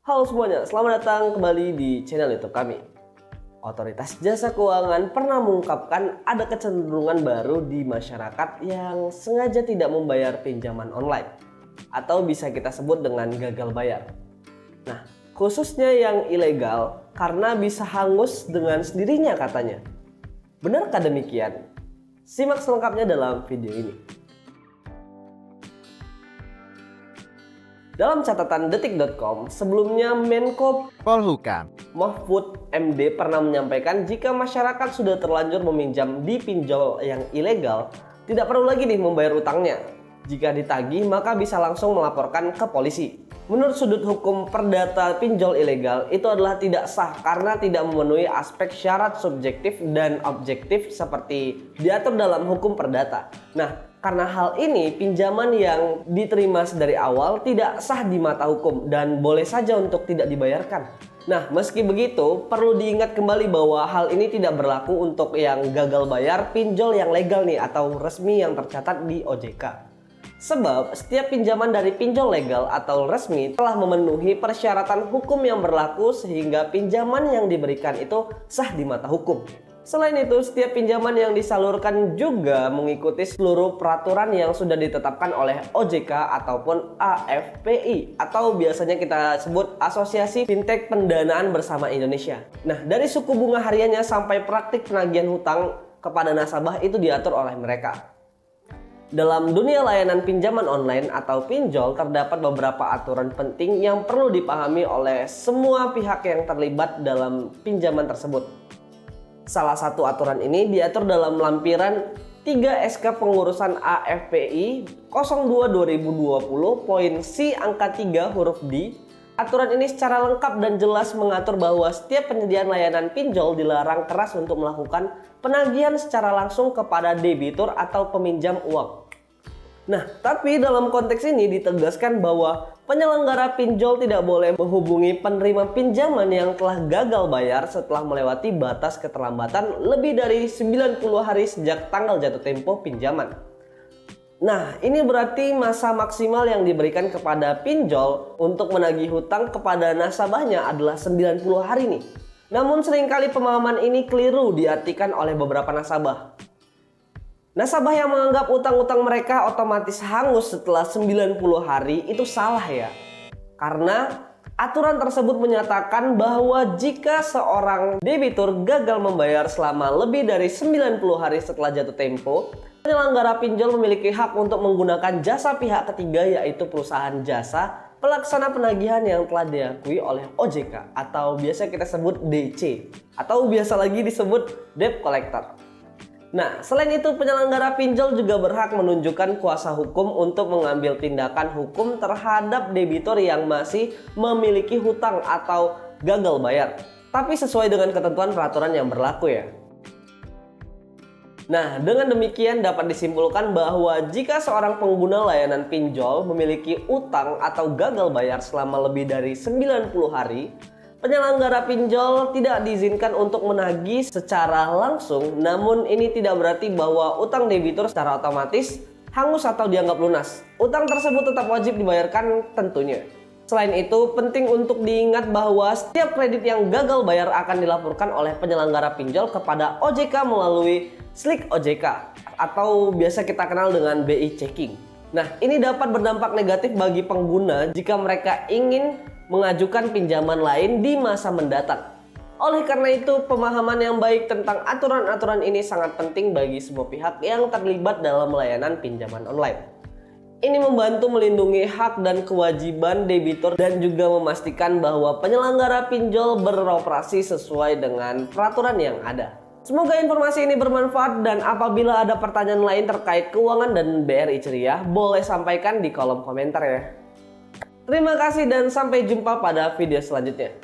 Halo semuanya, selamat datang kembali di channel YouTube kami. Otoritas Jasa Keuangan pernah mengungkapkan ada kecenderungan baru di masyarakat yang sengaja tidak membayar pinjaman online atau bisa kita sebut dengan gagal bayar. Nah, khususnya yang ilegal karena bisa hangus dengan sendirinya katanya. Benarkah demikian? Simak selengkapnya dalam video ini. Dalam catatan detik.com, sebelumnya Menko Polhukam Mahfud MD pernah menyampaikan jika masyarakat sudah terlanjur meminjam di pinjol yang ilegal, tidak perlu lagi membayar utangnya. Jika ditagih, maka bisa langsung melaporkan ke polisi. Menurut sudut hukum perdata, pinjol ilegal itu adalah tidak sah karena tidak memenuhi aspek syarat subjektif dan objektif seperti diatur dalam hukum perdata. Nah, karena hal ini, pinjaman yang diterima dari awal tidak sah di mata hukum dan boleh saja untuk tidak dibayarkan. Nah, meski begitu, perlu diingat kembali bahwa hal ini tidak berlaku untuk yang gagal bayar pinjol yang legal atau resmi yang tercatat di OJK. Sebab setiap pinjaman dari pinjol legal atau resmi telah memenuhi persyaratan hukum yang berlaku sehingga pinjaman yang diberikan itu sah di mata hukum. Selain itu, setiap pinjaman yang disalurkan juga mengikuti seluruh peraturan yang sudah ditetapkan oleh OJK ataupun AFPI atau biasanya kita sebut Asosiasi Fintech Pendanaan Bersama Indonesia. Nah, dari suku bunga hariannya sampai praktik penagihan hutang kepada nasabah itu diatur oleh mereka. Dalam dunia layanan pinjaman online atau pinjol terdapat beberapa aturan penting yang perlu dipahami oleh semua pihak yang terlibat dalam pinjaman tersebut. Salah satu aturan ini diatur dalam lampiran 3 SK pengurusan AFPI 02/2020 poin C angka 3 huruf D. Aturan ini secara lengkap dan jelas mengatur bahwa setiap penyediaan layanan pinjol dilarang keras untuk melakukan penagihan secara langsung kepada debitur atau peminjam uang. Nah, tapi dalam konteks ini ditegaskan bahwa penyelenggara pinjol tidak boleh menghubungi penerima pinjaman yang telah gagal bayar setelah melewati batas keterlambatan lebih dari 90 hari sejak tanggal jatuh tempo pinjaman. Nah, ini berarti masa maksimal yang diberikan kepada pinjol untuk menagih hutang kepada nasabahnya adalah 90 hari Namun seringkali pemahaman ini keliru diartikan oleh beberapa nasabah. Nasabah yang menganggap utang-utang mereka otomatis hangus setelah 90 hari itu salah ya. Karena aturan tersebut menyatakan bahwa jika seorang debitur gagal membayar selama lebih dari 90 hari setelah jatuh tempo, penyelenggara pinjol memiliki hak untuk menggunakan jasa pihak ketiga yaitu perusahaan jasa pelaksana penagihan yang telah diakui oleh OJK atau biasa kita sebut DC atau biasa lagi disebut debt collector. Nah, selain itu penyelenggara pinjol juga berhak menunjukkan kuasa hukum untuk mengambil tindakan hukum terhadap debitur yang masih memiliki hutang atau gagal bayar, tapi sesuai dengan ketentuan peraturan yang berlaku ya. Nah, dengan demikian dapat disimpulkan bahwa jika seorang pengguna layanan pinjol memiliki utang atau gagal bayar selama lebih dari 90 hari, penyelenggara pinjol tidak diizinkan untuk menagih secara langsung, namun ini tidak berarti bahwa utang debitur secara otomatis hangus atau dianggap lunas. Utang tersebut tetap wajib dibayarkan tentunya. Selain itu, penting untuk diingat bahwa setiap kredit yang gagal bayar akan dilaporkan oleh penyelenggara pinjol kepada OJK melalui Slik OJK atau biasa kita kenal dengan BI Checking. Nah, ini dapat berdampak negatif bagi pengguna jika mereka ingin mengajukan pinjaman lain di masa mendatang. Oleh karena itu, pemahaman yang baik tentang aturan-aturan ini sangat penting bagi semua pihak yang terlibat dalam layanan pinjaman online. Ini membantu melindungi hak dan kewajiban debitur dan juga memastikan bahwa penyelenggara pinjol beroperasi sesuai dengan peraturan yang ada. Semoga informasi ini bermanfaat dan apabila ada pertanyaan lain terkait keuangan dan BRI Ceria, boleh sampaikan di kolom komentar ya. Terima kasih dan sampai jumpa pada video selanjutnya.